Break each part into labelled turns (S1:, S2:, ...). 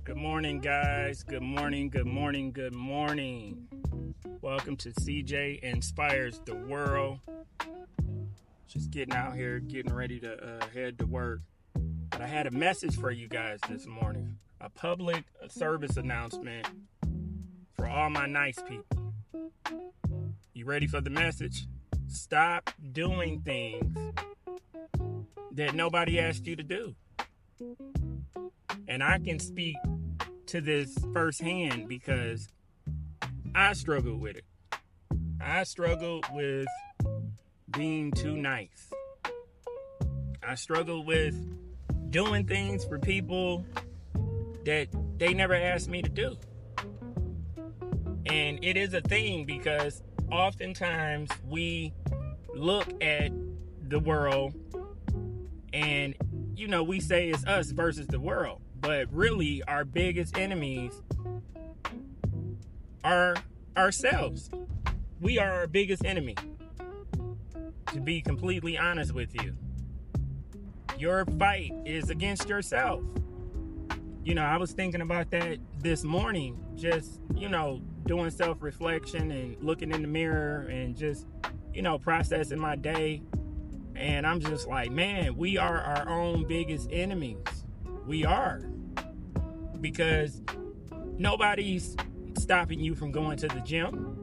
S1: Good morning, guys. Good morning, good morning, good morning. Welcome to CJ Inspires the World. Just getting out here, getting ready to head to work. But I had a message for you guys this morning. A public service announcement for all my nice people. You ready for the message? Stop doing things that nobody asked you to do. And I can speak to this firsthand because I struggled with it. I struggled with being too nice. I struggled with doing things for people that they never asked me to do. And it is a thing because oftentimes we look at the world and, we say it's us versus the world. But really, our biggest enemies are ourselves. We are our biggest enemy, to be completely honest with you. Your fight is against yourself. I was thinking about that this morning, just, doing self-reflection and looking in the mirror and just, processing my day. And I'm just like, man, we are our own biggest enemies. We are. Because nobody's stopping you from going to the gym.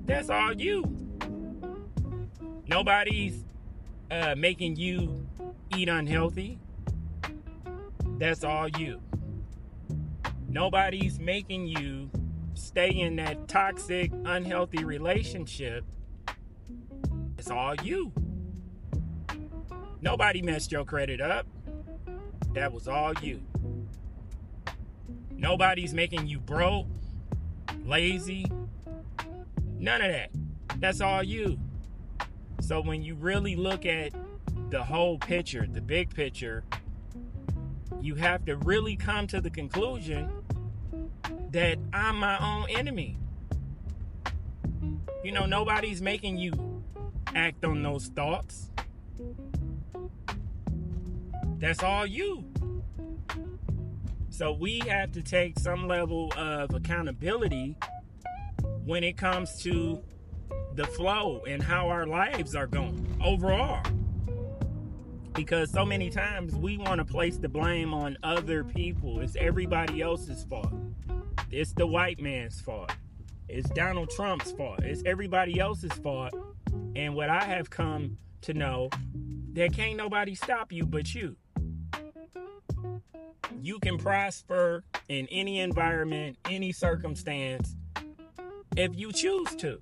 S1: That's all you. Nobody's making you eat unhealthy. That's all you. Nobody's making you stay in that toxic, unhealthy relationship. It's all you. Nobody messed your credit up. That was all you. Nobody's making you broke, lazy. None of that. That's all you. So when you really look at the whole picture, the big picture, you have to really come to the conclusion that I'm my own enemy. Nobody's making you act on those thoughts. That's all you. So we have to take some level of accountability when it comes to the flow and how our lives are going overall. Because so many times we want to place the blame on other people. It's everybody else's fault. It's the white man's fault. It's Donald Trump's fault. It's everybody else's fault. And what I have come to know, that can't nobody stop you but you. You can prosper in any environment, any circumstance, if you choose to.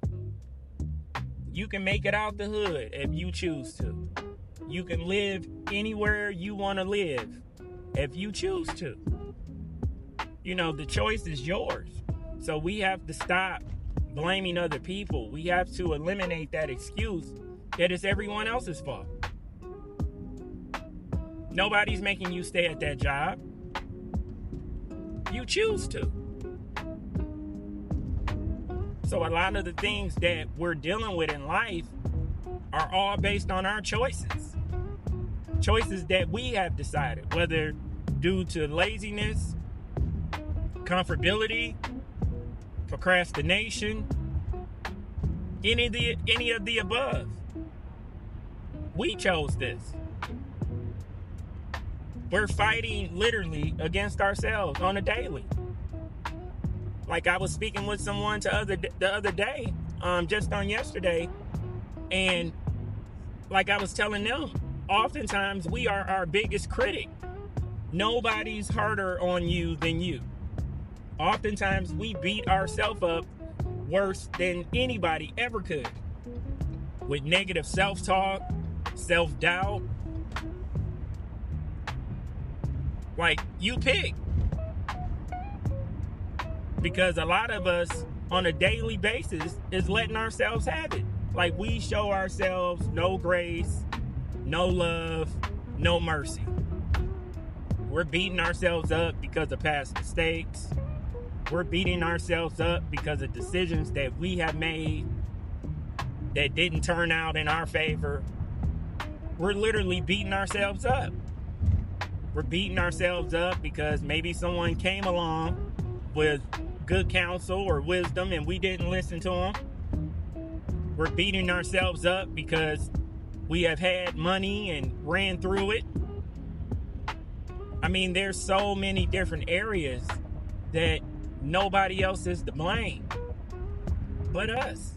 S1: You can make it out the hood if you choose to. You can live anywhere you want to live if you choose to. The choice is yours. So we have to stop blaming other people. We have to eliminate that excuse that it's everyone else's fault. Nobody's making you stay at that job. You choose to. So a lot of the things that we're dealing with in life are all based on our choices. Choices that we have decided, whether due to laziness, comfortability, procrastination, any of the above. We chose this. We're fighting literally against ourselves on a daily. Like I was speaking with someone the other day, just on yesterday, and like I was telling them, oftentimes we are our biggest critic. Nobody's harder on you than you. Oftentimes we beat ourselves up worse than anybody ever could. With negative self-talk, self-doubt. Like, you pick. Because a lot of us on a daily basis is letting ourselves have it. Like, we show ourselves no grace, no love, no mercy. We're beating ourselves up because of past mistakes. We're beating ourselves up because of decisions that we have made that didn't turn out in our favor. We're literally beating ourselves up. We're beating ourselves up because maybe someone came along with good counsel or wisdom and we didn't listen to them. We're beating ourselves up because we have had money and ran through it. I mean, there's so many different areas that nobody else is to blame but us.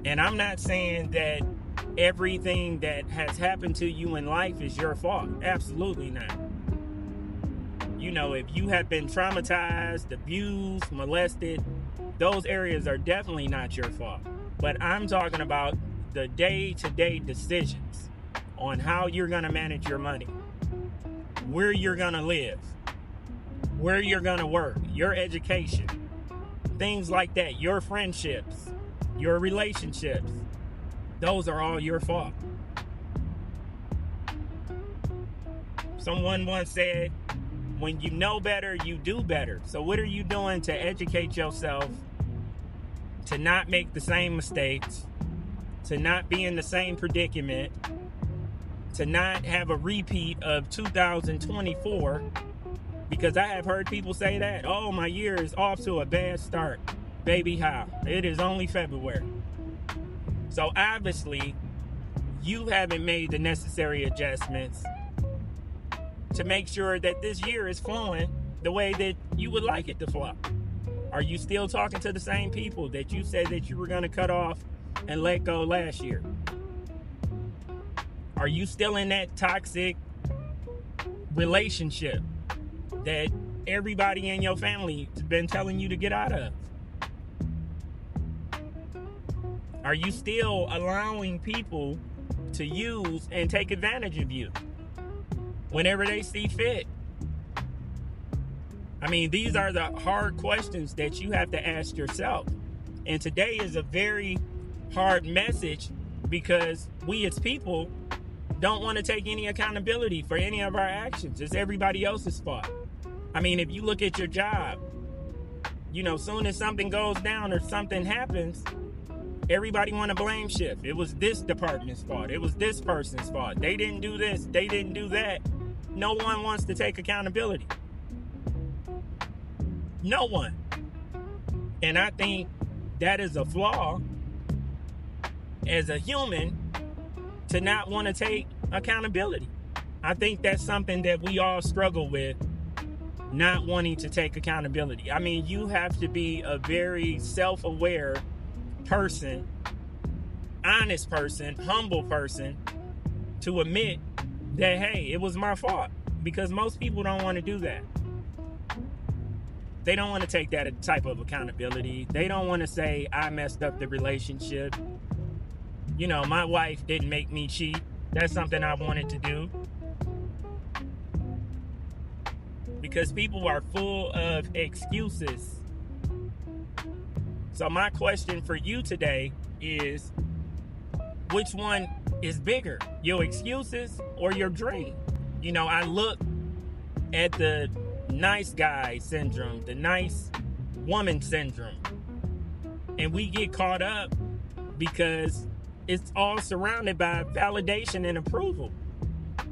S1: And I'm not saying that everything that has happened to you in life is your fault. Absolutely not. You know, if you have been traumatized, abused, molested, those areas are definitely not your fault. But I'm talking about the day-to-day decisions on how you're going to manage your money, where you're going to live, where you're going to work, your education, things like that, your friendships, your relationships. Those are all your fault. Someone once said, when you know better, you do better. So what are you doing to educate yourself to not make the same mistakes, to not be in the same predicament, to not have a repeat of 2024? Because I have heard people say that, oh, my year is off to a bad start. Baby, how? It is only February. So obviously, you haven't made the necessary adjustments to make sure that this year is flowing the way that you would like it to flow. Are you still talking to the same people that you said that you were going to cut off and let go last year? Are you still in that toxic relationship that everybody in your family has been telling you to get out of? Are you still allowing people to use and take advantage of you whenever they see fit? I mean, these are the hard questions that you have to ask yourself. And today is a very hard message because we as people don't want to take any accountability for any of our actions. It's everybody else's fault. I mean, if you look at your job, you know, soon as something goes down or something happens, everybody want to blame shift. It was this department's fault. It was this person's fault. They didn't do this. They didn't do that. No one wants to take accountability. No one. And I think that is a flaw as a human to not want to take accountability. I think that's something that we all struggle with, not wanting to take accountability. I mean, you have to be a very self-aware person, honest person, humble person to admit that, hey, it was my fault. Because most people don't want to do that. They don't want to take that type of accountability. They don't want to say, I messed up the relationship. You know, my wife didn't make me cheat. That's something I wanted to do. Because people are full of excuses. So my question for you today is, which one is bigger, your excuses or your dream? You know, I look at the nice guy syndrome, the nice woman syndrome, and we get caught up because it's all surrounded by validation and approval.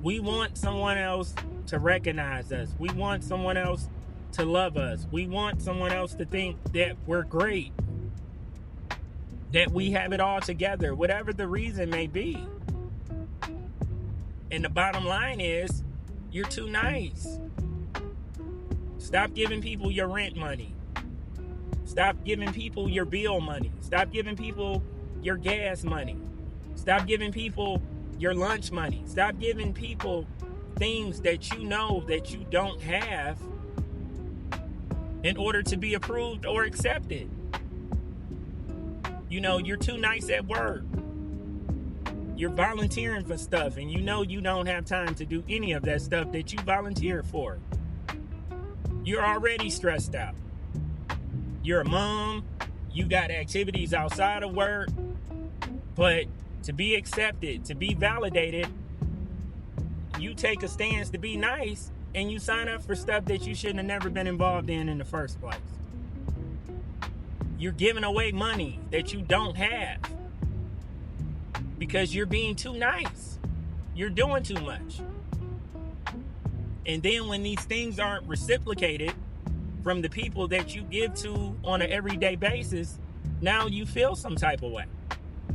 S1: We want someone else to recognize us. We want someone else to love us. We want someone else to think that we're great, that we have it all together, whatever the reason may be. And the bottom line is, you're too nice. Stop giving people your rent money. Stop giving people your bill money. Stop giving people your gas money. Stop giving people your lunch money. Stop giving people things that you know that you don't have in order to be approved or accepted. You know, you're too nice at work. You're volunteering for stuff and you know you don't have time to do any of that stuff that you volunteer for. You're already stressed out. You're a mom. You got activities outside of work. But to be accepted, to be validated, you take a stance to be nice and you sign up for stuff that you shouldn't have never been involved in the first place. You're giving away money that you don't have because you're being too nice. You're doing too much. And then when these things aren't reciprocated from the people that you give to on an everyday basis, now you feel some type of way.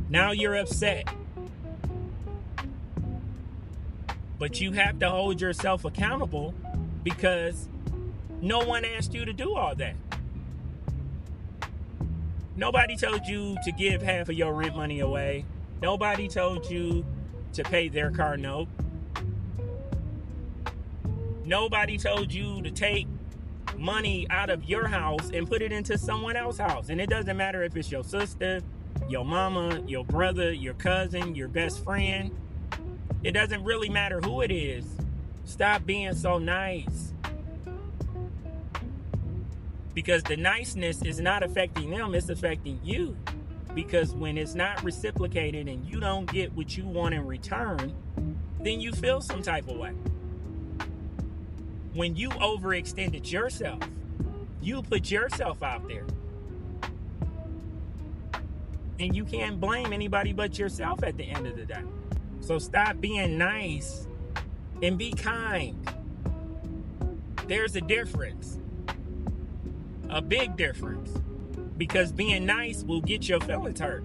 S1: Now you're upset. But you have to hold yourself accountable because no one asked you to do all that. Nobody told you to give half of your rent money away. Nobody told you to pay their car note. Nobody told you to take money out of your house and put it into someone else's house. And it doesn't matter if it's your sister, your mama, your brother, your cousin, your best friend. It doesn't really matter who it is. Stop being so nice. Because the niceness is not affecting them, it's affecting you. Because when it's not reciprocated and you don't get what you want in return, then you feel some type of way. When you overextended yourself, you put yourself out there. And you can't blame anybody but yourself at the end of the day. So stop being nice and be kind. There's a difference. A big difference. Because being nice will get your feelings hurt.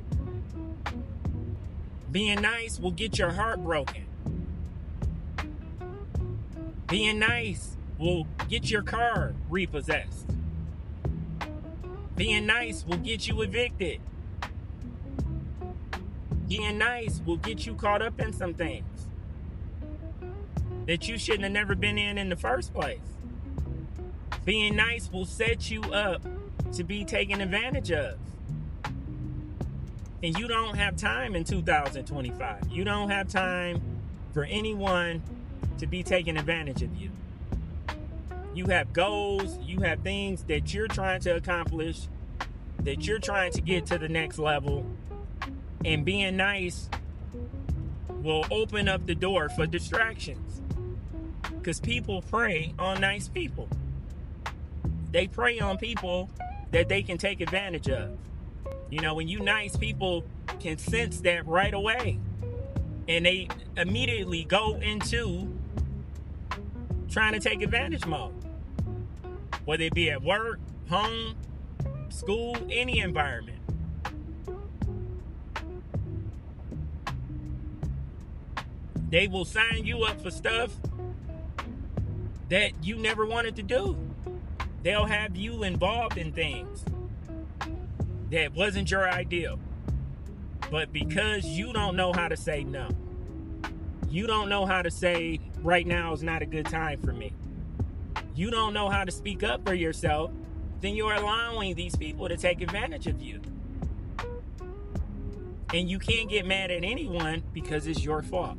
S1: Being nice will get your heart broken. Being nice will get your car repossessed. Being nice will get you evicted. Being nice will get you caught up in some things that you shouldn't have never been in the first place. Being nice will set you up to be taken advantage of. And you don't have time in 2025. You don't have time for anyone to be taking advantage of you. You have goals, you have things that you're trying to accomplish, that you're trying to get to the next level. And being nice will open up the door for distractions. Because people prey on nice people. They prey on people that they can take advantage of. You know, when you nice, people can sense that right away. And they immediately go into trying to take advantage mode. Whether it be at work, home, school, any environment. They will sign you up for stuff that you never wanted to do. They'll have you involved in things that wasn't your ideal. But because you don't know how to say no, you don't know how to say right now is not a good time for me, you don't know how to speak up for yourself, then you're allowing these people to take advantage of you. And you can't get mad at anyone because it's your fault.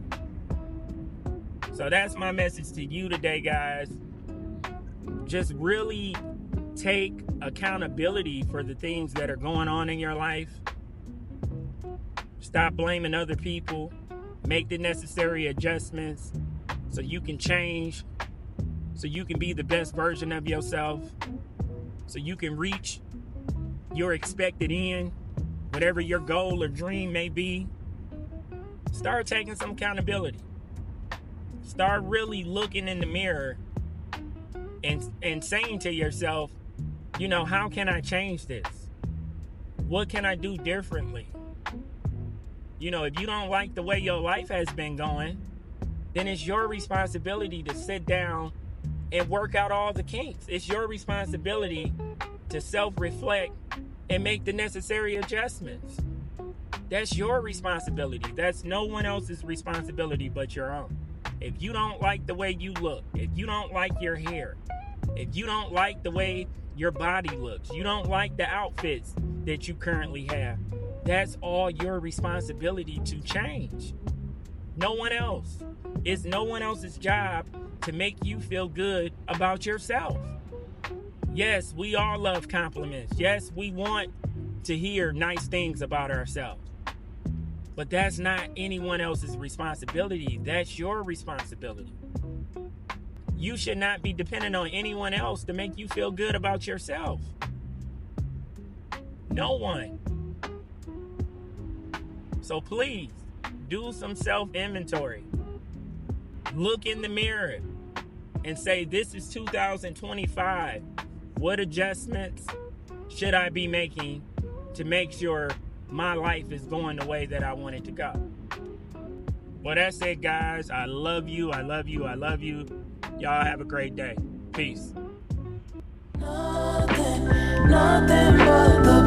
S1: So that's my message to you today, guys. Just really take accountability for the things that are going on in your life. Stop blaming other people. Make the necessary adjustments so you can change, so you can be the best version of yourself, so you can reach your expected end, whatever your goal or dream may be. Start taking some accountability. Start really looking in the mirror and saying to yourself, you know, how can I change this? What can I do differently? You know, if you don't like the way your life has been going, then it's your responsibility to sit down and work out all the kinks. It's your responsibility to self-reflect and make the necessary adjustments. That's your responsibility. That's no one else's responsibility but your own. If you don't like the way you look, if you don't like your hair, if you don't like the way your body looks, you don't like the outfits that you currently have, that's all your responsibility to change. No one else. It's no one else's job to make you feel good about yourself. Yes, we all love compliments. Yes, we want to hear nice things about ourselves. But that's not anyone else's responsibility. That's your responsibility. You should not be dependent on anyone else to make you feel good about yourself. No one. So please, do some self-inventory. Look in the mirror. and say, this is 2025. What adjustments should I be making to make sure my life is going the way that I want it to go? Well, that's it, guys. I love you. I love you. I love you. Y'all have a great day. Peace. Nothing but the